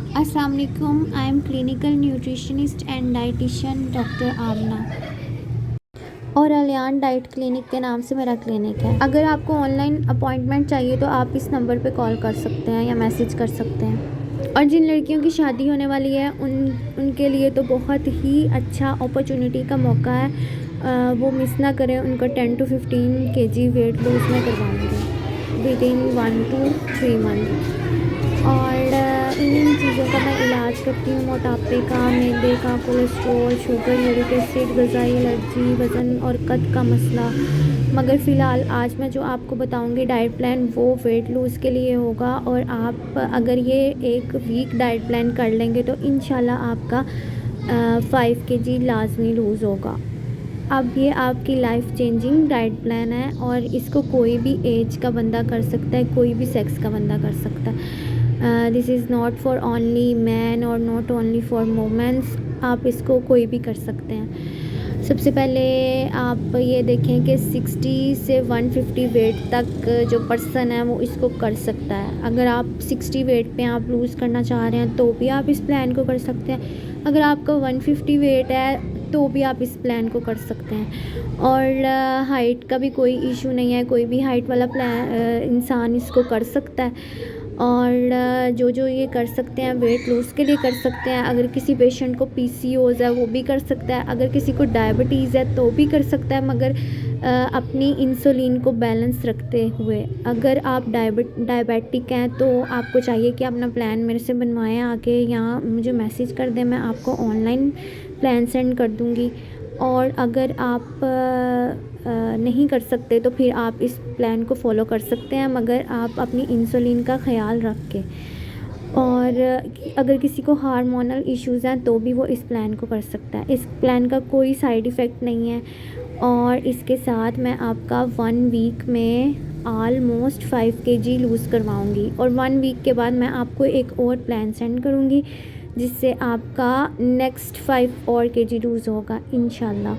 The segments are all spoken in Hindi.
अस्सलाम वालेकुम। I am clinical nutritionist and dietitian doctor Amna और अलियान डाइट क्लिनिक के नाम से मेरा क्लिनिक है। अगर आपको ऑनलाइन अपॉइंटमेंट चाहिए तो आप इस नंबर पे कॉल कर सकते हैं या मैसेज कर सकते हैं। और जिन लड़कियों की शादी होने वाली है उनके लिए तो बहुत ही अच्छा अपॉर्चुनिटी का मौका है। वो मिस ना करें। उनका 10 to 15 kg वेट लूज़ में करवाऊँगी विद इन 1 to 3 मंथ। और इन चीज़ों का मैं इलाज करती हूँ, मोटापे का, मैदे का, कोलेस्ट्रॉल, शुगर, यूरिक एसिड, ग़िज़ाई एलर्जी, वज़न और कद का मसला। मगर फ़िलहाल आज मैं जो आपको बताऊँगी डाइट प्लान वो वेट लूज़ के लिए होगा। और आप अगर ये एक वीक डाइट प्लान कर लेंगे तो इंशाल्लाह आपका 5 kg लाजमी लूज़ होगा। अब ये आपकी लाइफ चेंजिंग डाइट प्लान है और इसको कोई भी एज का बंदा कर सकता है, कोई भी सेक्स का बंदा कर सकता है। This is not for only man और नॉट ओनली फॉर वुमेन्स। आप इसको कोई भी कर सकते हैं। सबसे पहले आप ये देखें कि 60 से 150 वेट तक जो पर्सन है वो इसको कर सकता है। अगर आप 60 वेट पे आप लूज़ करना चाह रहे हैं तो भी आप इस प्लान को कर सकते हैं। अगर आपका 150 वेट है तो भी आप इस प्लान को कर सकते हैं। और हाइट का भी कोई इशू नहीं है, कोई भी हाइट वाला प्लान इंसान इसको कर सकता है। और जो ये कर सकते हैं वेट लूज़ के लिए कर सकते हैं। अगर किसी पेशेंट को पीसीओएस है वो भी कर सकता है। अगर किसी को डायबिटीज़ है तो भी कर सकता है, मगर अपनी इंसुलिन को बैलेंस रखते हुए। अगर आप डायबिटिक हैं तो आपको चाहिए कि अपना प्लान मेरे से बनवाएं, आके यहाँ मुझे मैसेज कर दें, मैं आपको ऑनलाइन प्लान सेंड कर दूँगी। और अगर आप नहीं कर सकते तो फिर आप इस प्लान को फॉलो कर सकते हैं, मगर आप अपनी इंसुलिन का ख़याल रख के। और अगर किसी को हार्मोनल इश्यूज़ हैं तो भी वो इस प्लान को कर सकता है। इस प्लान का कोई साइड इफ़ेक्ट नहीं है। और इसके साथ मैं आपका 1 वीक में ऑलमोस्ट 5 kg लूज़ करवाऊँगी। और 1 वीक के बाद मैं आपको एक और प्लान सेंड करूँगी जिससे आपका नेक्स्ट 5 और kg लूज़ होगा इंशाल्लाह।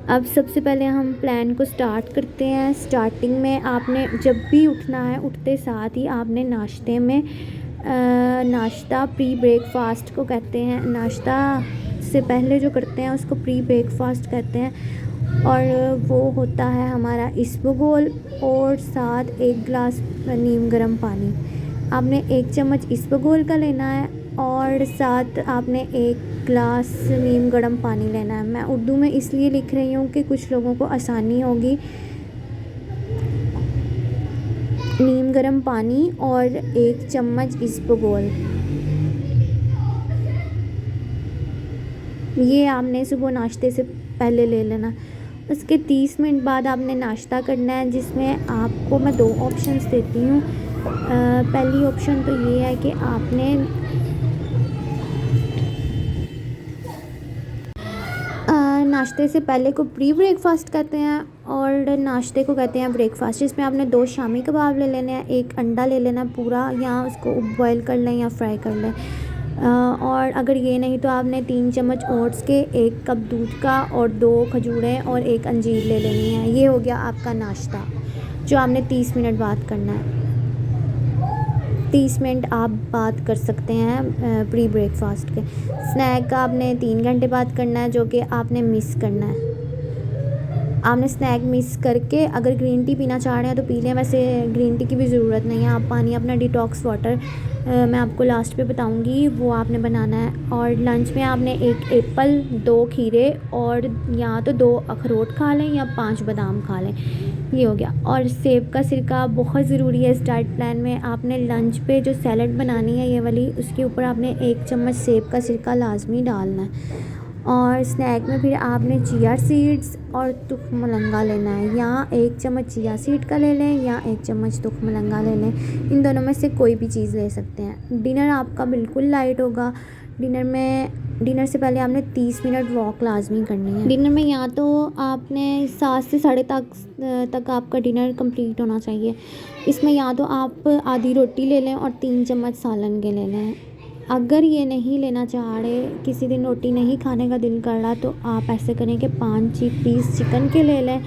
अब सबसे पहले हम प्लान को स्टार्ट करते हैं। स्टार्टिंग में आपने जब भी उठना है, उठते साथ ही आपने नाश्ते में नाश्ता प्री ब्रेकफास्ट को कहते हैं। नाश्ता से पहले जो करते हैं उसको प्री ब्रेकफास्ट कहते हैं। और वो होता है हमारा इसबगोल और साथ 1 गिलास नीम गर्म पानी। आपने 1 चम्मच इसबगोल का लेना है और साथ आपने 1 गिलास नीम गर्म पानी लेना है। मैं उर्दू में इसलिए लिख रही हूँ कि कुछ लोगों को आसानी होगी। नीम गर्म पानी और 1 चम्मच इसबगोल, ये आपने सुबह नाश्ते से पहले ले लेना। उसके 30 मिनट बाद आपने नाश्ता करना है, जिसमें आपको मैं 2 ऑप्शंस देती हूँ। पहली ऑप्शन तो ये है कि आपने नाश्ते से पहले को प्री ब्रेकफास्ट कहते हैं और नाश्ते को कहते हैं ब्रेकफास्ट, जिसमें आपने 2 शामी कबाब ले लेने हैं, 1 अंडा ले लेना पूरा, या उसको बॉयल कर लें या फ्राई कर लें। और अगर ये नहीं तो आपने 3 चम्मच ओट्स के, 1 कप दूध का और 2 खजूरें और 1 अंजीर ले लेनी है। ये हो गया आपका नाश्ता जो आपने 30 मिनट बाद करना है। 30 मिनट आप बात कर सकते हैं प्री ब्रेकफास्ट के। स्नैक का आपने 3 घंटे बाद करना है, जो कि आपने मिस करना है। आपने स्नैक मिस करके अगर ग्रीन टी पीना चाह रहे हैं तो पी लें, वैसे ग्रीन टी की भी ज़रूरत नहीं है। आप पानी अपना डिटॉक्स वाटर मैं आपको लास्ट पे बताऊंगी वो आपने बनाना है। और लंच में आपने 1 एप्पल, 2 खीरे और या तो 2 अखरोट खा लें या 5 बादाम खा लें। ये हो गया। और सेब का सिरका बहुत ज़रूरी है इस डाइट प्लान में। आपने लंच पे जो सैलड बनानी है ये वाली, उसके ऊपर आपने 1 चम्मच सेब का सिरका लाजमी डालना है। और स्नैक में फिर आपने चिया सीड्स और तुख मलंगा लेना है। या 1 चम्मच चिया सीड का ले लें या 1 चम्मच तुख मलंगा ले लें। इन दोनों में से कोई भी चीज़ ले सकते हैं। डिनर आपका बिल्कुल लाइट होगा। डिनर से पहले आपने 30 मिनट वॉक लाजमी करनी है। डिनर में या तो आपने 7 से साढ़े तक आपका डिनर कंप्लीट होना चाहिए। इसमें या तो आप आधी रोटी ले लें और 3 चम्मच सालन के ले लें। अगर ये नहीं लेना चाह रहे, किसी दिन रोटी नहीं खाने का दिल कर रहा, तो आप ऐसे करें कि 5 पीस चिकन के ले लें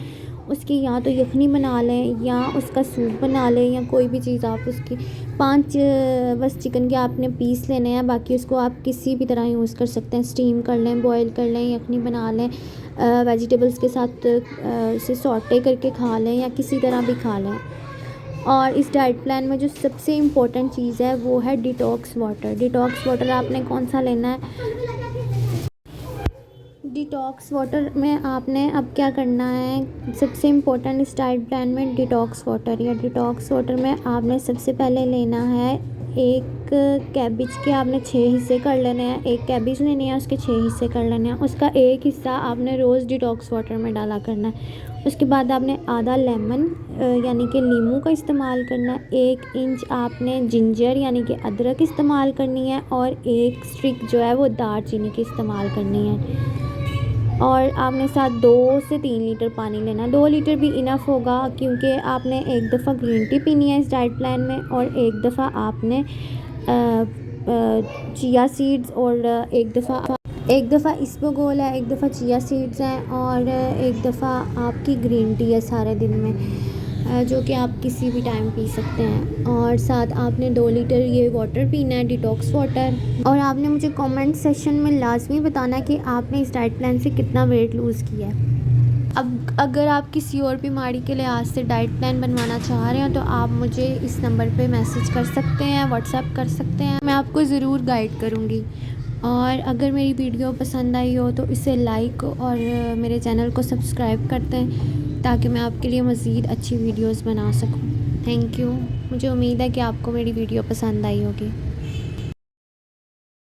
उसकी या तो यखनी बना लें या उसका सूप बना लें, या कोई भी चीज़ आप उसकी 5 बस चिकन के आपने पीस लेने हैं। बाकी उसको आप किसी भी तरह यूज़ कर सकते हैं, स्टीम कर लें, बॉयल कर लें, यखनी बना लें, वेजिटेबल्स के साथ उसे सॉटे करके खा लें या किसी तरह भी खा लें। और इस डाइट प्लान में जो सबसे इम्पोर्टेंट चीज़ है वो है डिटॉक्स वाटर। डिटॉक्स वाटर आपने कौन सा लेना है? डिटॉक्स वाटर में आपने अब क्या करना है, सबसे इम्पोर्टेंट इस डाइट प्लान में डिटॉक्स वाटर, या डिटॉक्स वाटर में आपने सबसे पहले लेना है एक कैबिज के आपने 6 हिस्से कर लेने हैं। एक कैबिज लेनी है, उसके 6 हिस्से कर लेने हैं। उसका एक हिस्सा आपने रोज़ डिटॉक्स वाटर में डाला करना है। उसके बाद आपने आधा लेमन यानी कि नींबू का इस्तेमाल करना है। 1 इंच आपने जिंजर यानी कि अदरक इस्तेमाल करनी है, और 1 स्टिक जो है वो दालचीनी की इस्तेमाल करनी है। और आपने साथ 2 से 3 लीटर पानी लेना है। 2 लीटर भी इनफ होगा, क्योंकि आपने एक दफ़ा ग्रीन टी पीनी है इस डाइट प्लान में, और एक दफ़ा आपने चिया सीड्स, और एक दफ़ा इसबगोल है, एक दफ़ा चिया सीड्स हैं, और एक दफ़ा आपकी ग्रीन टी है सारे दिन में, जो कि आप किसी भी टाइम पी सकते हैं। और साथ आपने 2 लीटर ये वाटर पीना है, डिटॉक्स वाटर। और आपने मुझे कमेंट सेक्शन में लाजमी बताना है कि आपने इस डाइट प्लान से कितना वेट लूज़ किया है। अब अगर आप किसी और बीमारी के लिहाज से डाइट प्लान बनवाना चाह रहे हो तो आप मुझे इस नंबर पे मैसेज कर सकते हैं, व्हाट्सएप कर सकते हैं, मैं आपको ज़रूर गाइड करूँगी। और अगर मेरी वीडियो पसंद आई हो तो इसे लाइक और मेरे चैनल को सब्सक्राइब करते हैं, ताकि मैं आपके लिए मज़ीद अच्छी वीडियोस बना सकूं। Thank you. मुझे उम्मीद है कि आपको मेरी वीडियो पसंद आई होगी।